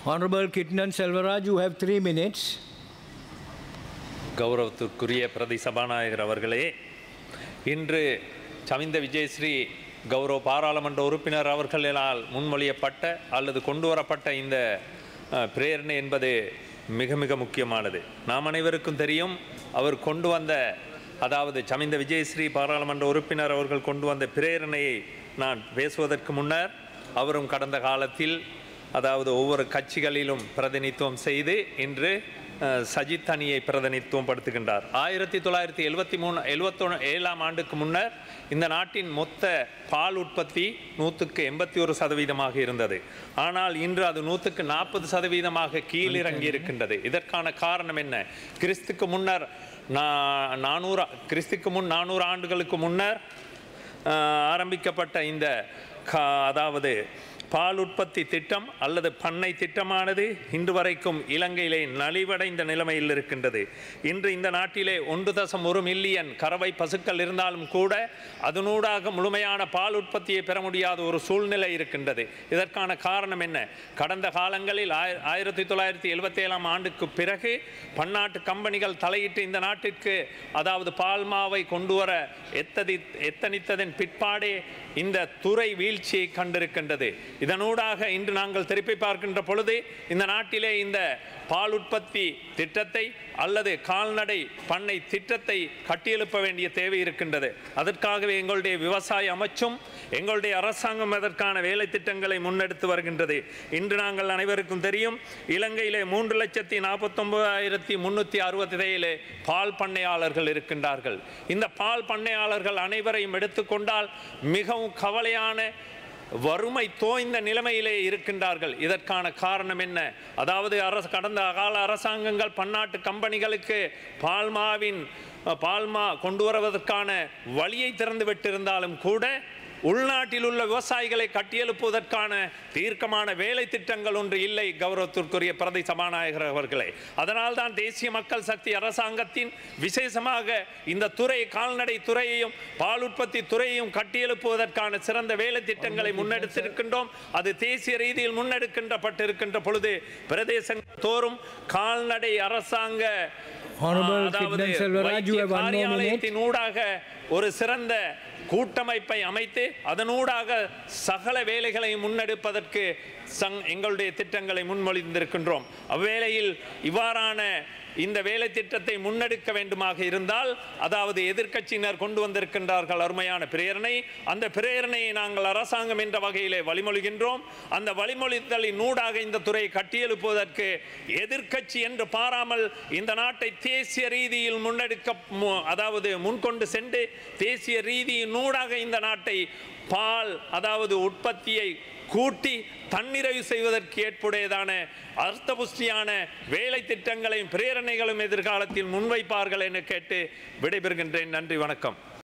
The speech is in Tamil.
Honorable Kitnan Selvaraj, you have 3 minutes. கௌரவத்திற்குரிய பிரதி சபாநாயகர் அவர்களே, இன்று சமிந்த விஜயஸ்ரீ கௌரவ பாராளுமன்ற உறுப்பினர் அவர்களால் முன்மொழியப்பட்ட அல்லது கொண்டு வரப்பட்ட இந்த பிரேரணை என்பது மிக மிக முக்கியமானது. நாம் அனைவருக்கும் தெரியும், அவர் கொண்டு வந்த, அதாவது சமிந்த விஜயஸ்ரீ பாராளுமன்ற உறுப்பினர் அவர்கள் கொண்டு வந்த பிரேரணையை நான் பேசுவதற்கு முன்னர் அவரும் கடந்த காலத்தில், அதாவது ஒவ்வொரு கட்சிகளிலும் பிரதிநிதித்துவம் செய்து இன்று சஜித் அணியை பிரதிநிதித்துவம் படுத்துகின்றார். 1973 ஆண்டுக்கு முன்னர் இந்த நாட்டின் மொத்த பால் உற்பத்தி 181% இருந்தது. ஆனால் இன்று அது 140% கீழிறங்கி இருக்கின்றது. இதற்கான காரணம் என்ன? கிறிஸ்துக்கு முன் 400 ஆண்டுகளுக்கு முன்னர் ஆரம்பிக்கப்பட்ட இந்த அதாவது பால் உற்பத்தி திட்டம் அல்லது பண்ணை திட்டமானது இன்று வரைக்கும் இலங்கையிலே நலிவடைந்த நிலைமையில் இருக்கின்றது. இன்று இந்த நாட்டிலே 1.1 மில்லியன் கறவை பசுக்கள் இருந்தாலும் கூட அதனூடாக முழுமையான பால் உற்பத்தியை பெற முடியாத ஒரு சூழ்நிலை இருக்கின்றது. இதற்கான காரணம் என்ன? கடந்த காலங்களில் 1977 ஆண்டுக்கு பிறகு பன்னாட்டு கம்பெனிகள் தலையிட்டு இந்த நாட்டிற்கு, அதாவது பால்மாவை கொண்டு வர எத்தனித்ததன் பிற்பாடே இந்த துறை வீழ்ச்சியை கண்டிருக்கின்றது. இதனூடாக இன்று நாங்கள் திருப்பி பார்க்கின்ற பொழுது இந்த நாட்டிலே இந்த பால் உற்பத்தி திட்டத்தை அல்லது கால்நடை பண்ணை திட்டத்தை கட்டியெழுப்ப வேண்டிய தேவை இருக்கின்றது. அதற்காகவே எங்களுடைய விவசாய அமைச்சும் எங்களுடைய அரசாங்கம் அதற்கான வேலை திட்டங்களை முன்னெடுத்து வருகின்றது. இன்று நாங்கள் அனைவருக்கும் தெரியும், இலங்கையிலே 3,49,367 பால் பண்ணையாளர்கள் இருக்கின்றார்கள். இந்த பால் பண்ணையாளர்கள் அனைவரையும் எடுத்துக்கொண்டால் மிகவும் கவலையான வறுமை தோய்ந்த நிலைமையிலே இருக்கின்றார்கள். இதற்கான காரணம் என்ன? அதாவது கடந்த கால அரசாங்கங்கள் பன்னாட்டு கம்பெனிகளுக்கு பால்மா கொண்டு வருவதற்கான வழியை திறந்து விட்டிருந்தாலும் கூட உள்நாட்டில் உள்ள விவசாயிகளை கட்டியெழுப்புவதற்கான தீர்க்கமான வேலை திட்டங்கள் ஒன்று இல்லை. கௌரவத்திற்குரிய பிரதி சபாநாயகர் அவர்களே, அதனால்தான் தேசிய மக்கள் சக்தி அரசாங்கத்தின் விசேஷமாக இந்த துறை, கால்நடை துறையையும் பால் உற்பத்தி துறையையும் கட்டியெழுப்புவதற்கான சிறந்த வேலை திட்டங்களை முன்னெடுத்திருக்கின்றோம். அது தேசிய ரீதியில் முன்னெடுக்கின்றப்பட்டிருக்கின்ற பொழுது பிரதேசங்கள் தோறும் கால்நடை அரசாங்க காரியாலயத்தின் ஊடாக ஒரு சிறந்த கூட்டமைப்பை அமைத்து அதனூடாக சகல வேலைகளை முன்னெடுப்பதற்கு எங்களுடைய திட்டங்களை முன்மொழிந்திருக்கின்றோம். அவ்வேளையில் இவ்வாறான இந்த வேலை திட்டத்தை முன்னெடுக்க வேண்டுமாக இருந்தால், அதாவது எதிர்க்கட்சியினர் கொண்டு வந்திருக்கின்றார்கள் அருமையான பிரேரணை. அந்த பிரேரணையை நாங்கள் அரசாங்கம் என்ற வகையிலே வழிமொழிகின்றோம். அந்த வழிமொழித்தலின் ஊடாக இந்த துறையை கட்டியெழுப்புவதற்கு எதிர்க்கட்சி என்று பாராமல் இந்த நாட்டை தேசிய ரீதியில் அதாவது முன்கொண்டு சென்று தேசிய ரீதியின் ஊடாக இந்த நாட்டை பால், அதாவது உற்பத்தியை கூட்டி தன்னிறைவு செய்வதற்கு ஏற்புடையதான அர்த்தபுஷ்டியான வேலை திட்டங்களையும் பிரேரணைகளும் எதிர்காலத்தில் முன்வைப்பார்கள் என கேட்டு விடைபெறுகின்றேன். நன்றி, வணக்கம்.